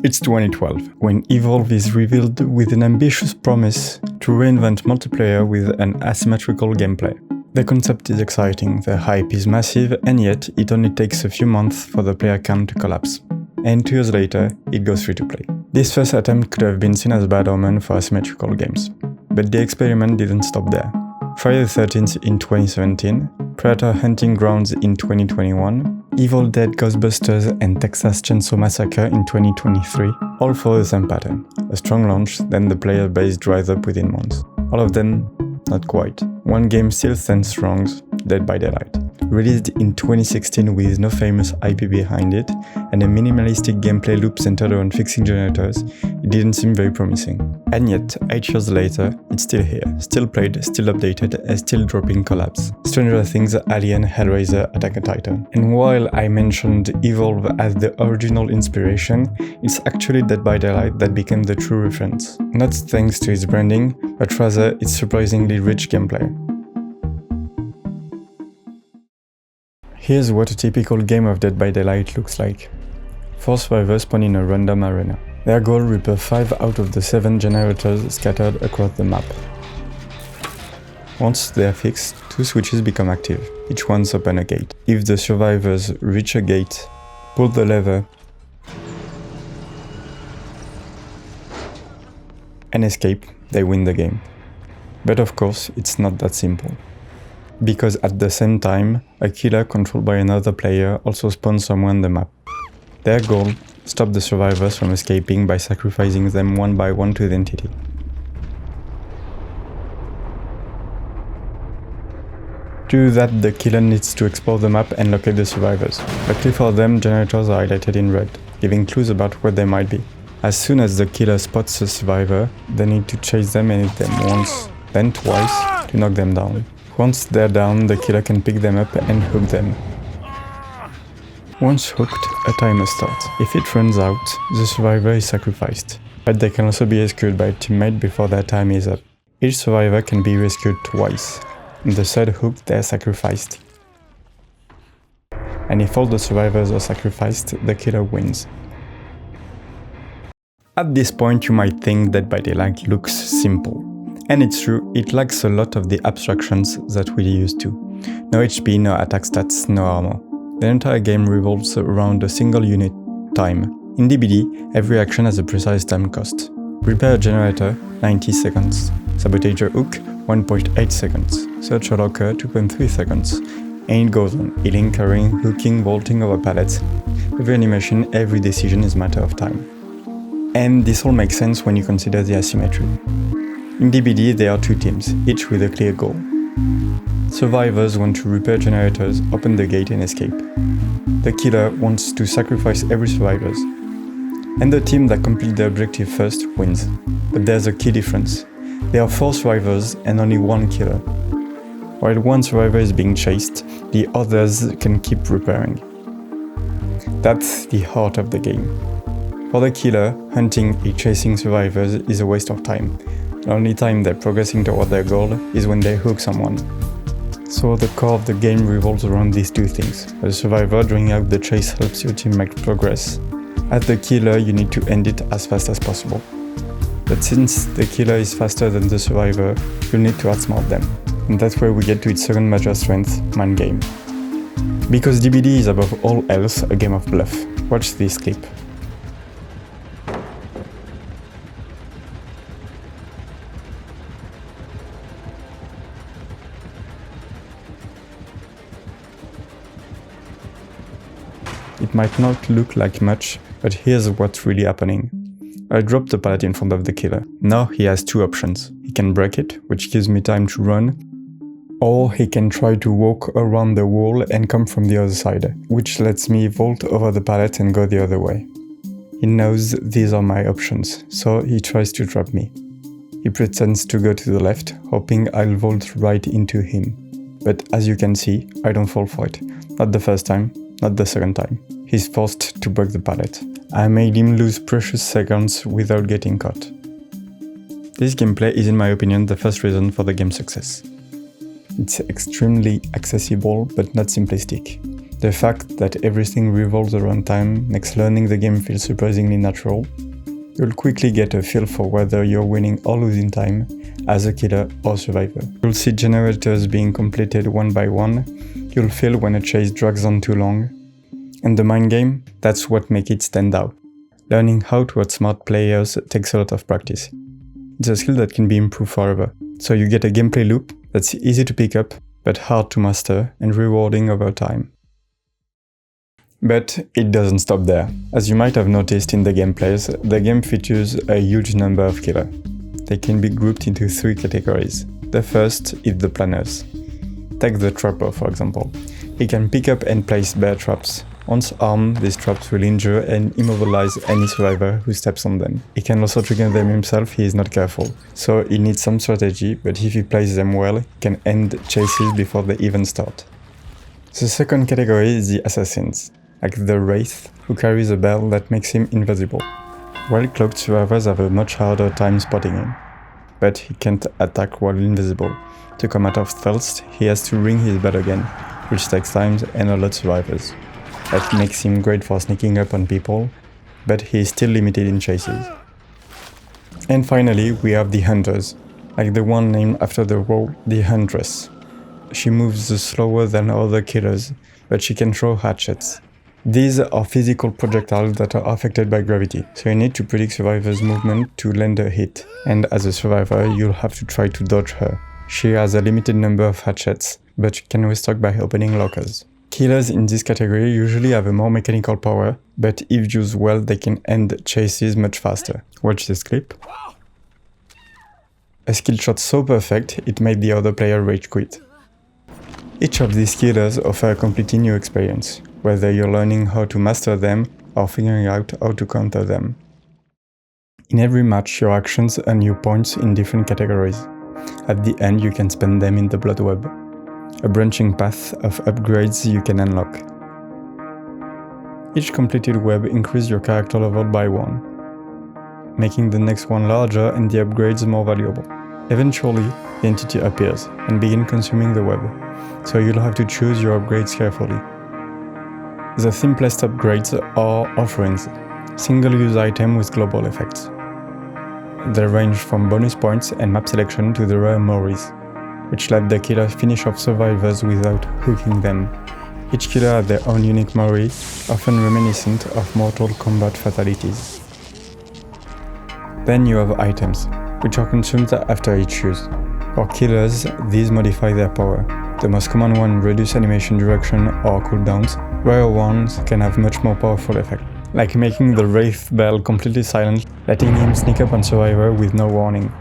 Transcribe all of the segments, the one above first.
It's 2012, when Evolve is revealed with an ambitious promise to reinvent multiplayer with an asymmetrical gameplay. The concept is exciting, the hype is massive, and yet it only takes a few months for the player count to collapse. And 2 years later, it goes free to play. This first attempt could have been seen as a bad omen for asymmetrical games. But the experiment didn't stop there. Friday the 13th in 2017, Predator Hunting Grounds in 2021, Evil Dead Ghostbusters and Texas Chainsaw Massacre in 2023 all follow the same pattern. A strong launch, then the player base dries up within months. All of them, not quite. One game still stands strong, Dead by Daylight. Released in 2016 with no famous IP behind it, and a minimalistic gameplay loop centered around fixing generators, it didn't seem very promising. And yet, 8 years later, it's still here, still played, still updated, and still dropping collabs. Stranger Things, Alien, Hellraiser, Attack on Titan. And while I mentioned Evolve as the original inspiration, it's actually Dead by Daylight that became the true reference. Not thanks to its branding, but rather its surprisingly rich gameplay. Here's what a typical game of Dead by Daylight looks like. 4 survivors spawn in a random arena. Their goal: repair 5 out of the 7 generators scattered across the map. Once they are fixed, 2 switches become active. Each one opens a gate. If the survivors reach a gate, pull the lever, and escape, they win the game. But of course, it's not that simple. Because at the same time, a killer controlled by another player also spawns somewhere on the map. Their goal: stop the survivors from escaping by sacrificing them one by one to the entity. To do that, the killer needs to explore the map and locate the survivors. Luckily for them, generators are highlighted in red, giving clues about where they might be. As soon as the killer spots a survivor, they need to chase them and hit them once, then twice, to knock them down. Once they're down, the killer can pick them up and hook them. Once hooked, a timer starts. If it runs out, the survivor is sacrificed, but they can also be rescued by a teammate before their time is up. Each survivor can be rescued twice. On the third hook, they are sacrificed. And if all the survivors are sacrificed, the killer wins. At this point, you might think that By Daylight looks simple. And it's true, it lacks a lot of the abstractions that we're used to. No HP, no attack stats, no armor. The entire game revolves around a single unit: time. In DBD, every action has a precise time cost. Repair a generator, 90 seconds. Sabotage a hook, 1.8 seconds. Search a locker, 2.3 seconds. And it goes on: healing, carrying, hooking, vaulting over pallets. Every animation, every decision is a matter of time. And this all makes sense when you consider the asymmetry. In DBD, there are 2 teams, each with a clear goal. Survivors want to repair generators, open the gate and escape. The killer wants to sacrifice every survivor. And the team that completes the objective first wins. But there's a key difference. There are 4 survivors and only 1 killer. While 1 survivor is being chased, the others can keep repairing. That's the heart of the game. For the killer, hunting and chasing survivors is a waste of time. The only time they're progressing toward their goal is when they hook someone. So the core of the game revolves around these 2 things. As a survivor, drawing out the chase helps your team make progress. As the killer, you need to end it as fast as possible. But since the killer is faster than the survivor, you need to outsmart them. And that's where we get to its second major strength: mind game. Because DBD is above all else a game of bluff. Watch this clip. It might not look like much, but here's what's really happening. I dropped the pallet in front of the killer. Now he has 2 options. He can break it, which gives me time to run, or he can try to walk around the wall and come from the other side, which lets me vault over the pallet and go the other way. He knows these are my options, so he tries to trap me. He pretends to go to the left, hoping I'll vault right into him. But as you can see, I don't fall for it. Not the first time, not the second time. He's forced to break the pallet. I made him lose precious seconds without getting caught. This gameplay is, in my opinion, the first reason for the game's success. It's extremely accessible but not simplistic. The fact that everything revolves around time makes learning the game feel surprisingly natural. You'll quickly get a feel for whether you're winning or losing time as a killer or survivor. You'll see generators being completed one by one, you'll feel when a chase drags on too long. And the mind game, that's what makes it stand out. Learning how to outsmart players takes a lot of practice. It's a skill that can be improved forever, so you get a gameplay loop that's easy to pick up, but hard to master and rewarding over time. But it doesn't stop there. As you might have noticed in the gameplays, the game features a huge number of killers. They can be grouped into 3 categories. The first is the planners. Take the trapper for example. He can pick up and place bear traps. Once armed, these traps will injure and immobilize any survivor who steps on them. He can also trigger them himself if he is not careful, so he needs some strategy, but if he plays them well, he can end chases before they even start. The second category is the assassins, like the Wraith, who carries a bell that makes him invisible. Well-cloaked survivors have a much harder time spotting him, but he can't attack while invisible. To come out of stealth, he has to ring his bell again, which takes time and alerts survivors. That makes him great for sneaking up on people, but he is still limited in chases. And finally, we have the hunters, like the one named after the role, the Huntress. She moves slower than other killers, but she can throw hatchets. These are physical projectiles that are affected by gravity, so you need to predict survivors' movement to land a hit, and as a survivor, you'll have to try to dodge her. She has a limited number of hatchets, but she can restock by opening lockers. Killers in this category usually have a more mechanical power, but if used well they can end chases much faster. Watch this clip. A skill shot so perfect it made the other player rage quit. Each of these killers offer a completely new experience, whether you're learning how to master them or figuring out how to counter them. In every match your actions earn you points in different categories. At the end you can spend them in the blood web, a branching path of upgrades you can unlock. Each completed web increases your character level by 1, making the next one larger and the upgrades more valuable. Eventually, the entity appears and begins consuming the web, so you'll have to choose your upgrades carefully. The simplest upgrades are offerings, single-use items with global effects. They range from bonus points and map selection to the rare Moris, which let the killer finish off survivors without hooking them. Each killer has their own unique Mori, often reminiscent of Mortal Kombat fatalities. Then you have items, which are consumed after each use. For killers, these modify their power. The most common one reduce animation duration or cooldowns. Rare ones can have much more powerful effect, like making the Wraith Bell completely silent, letting him sneak up on survivor with no warning.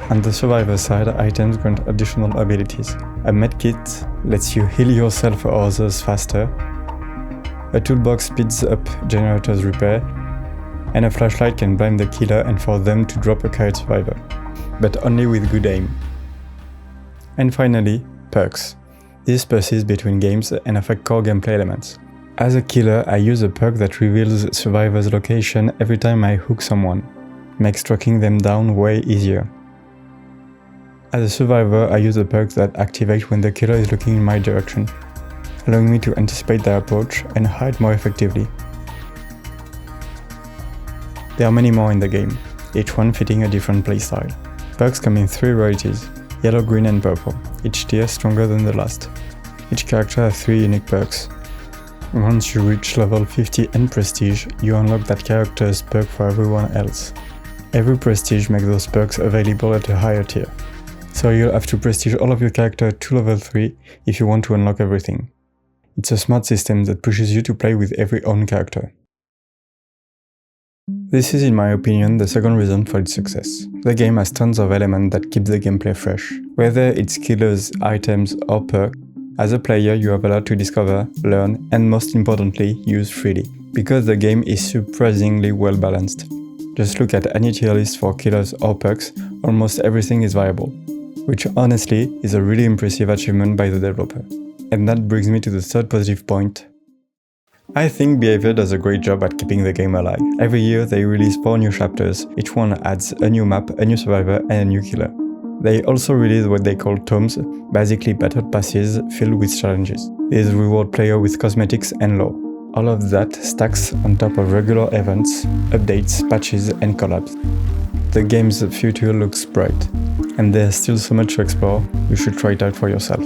On the survivor side, items grant additional abilities. A medkit lets you heal yourself or others faster. A toolbox speeds up generators repair. And a flashlight can blind the killer and force them to drop a carried survivor, but only with good aim. And finally, perks. These persist between games and affect core gameplay elements. As a killer, I use a perk that reveals survivor's location every time I hook someone. Makes tracking them down way easier. As a survivor, I use a perk that activates when the killer is looking in my direction, allowing me to anticipate their approach and hide more effectively. There are many more in the game, each one fitting a different playstyle. Perks come in 3 varieties, yellow, green and purple, each tier stronger than the last. Each character has 3 unique perks. Once you reach level 50 and prestige, you unlock that character's perk for everyone else. Every prestige makes those perks available at a higher tier, so you'll have to prestige all of your character to level 3 if you want to unlock everything. It's a smart system that pushes you to play with every own character. This is, in my opinion, the second reason for its success. The game has tons of elements that keep the gameplay fresh. Whether it's killers, items, or perks, as a player you have a lot to discover, learn, and most importantly, use freely, because the game is surprisingly well balanced. Just look at any tier list for killers or perks, almost everything is viable, which honestly is a really impressive achievement by the developer. And that brings me to the third positive point. I think Behavior does a great job at keeping the game alive. Every year they release 4 new chapters, each one adds a new map, a new survivor and a new killer. They also release what they call tomes, basically battle passes filled with challenges. These reward players with cosmetics and lore. All of that stacks on top of regular events, updates, patches and collabs. The game's future looks bright, and there's still so much to explore, you should try it out for yourself.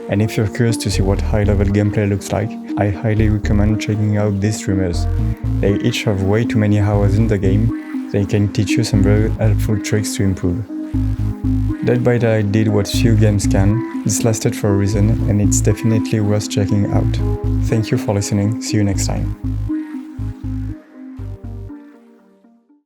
And if you're curious to see what high-level gameplay looks like, I highly recommend checking out these streamers. They each have way too many hours in the game, they can teach you some very helpful tricks to improve. DeadByDaylight did what few games can, this lasted for a reason, and it's definitely worth checking out. Thank you for listening, see you next time.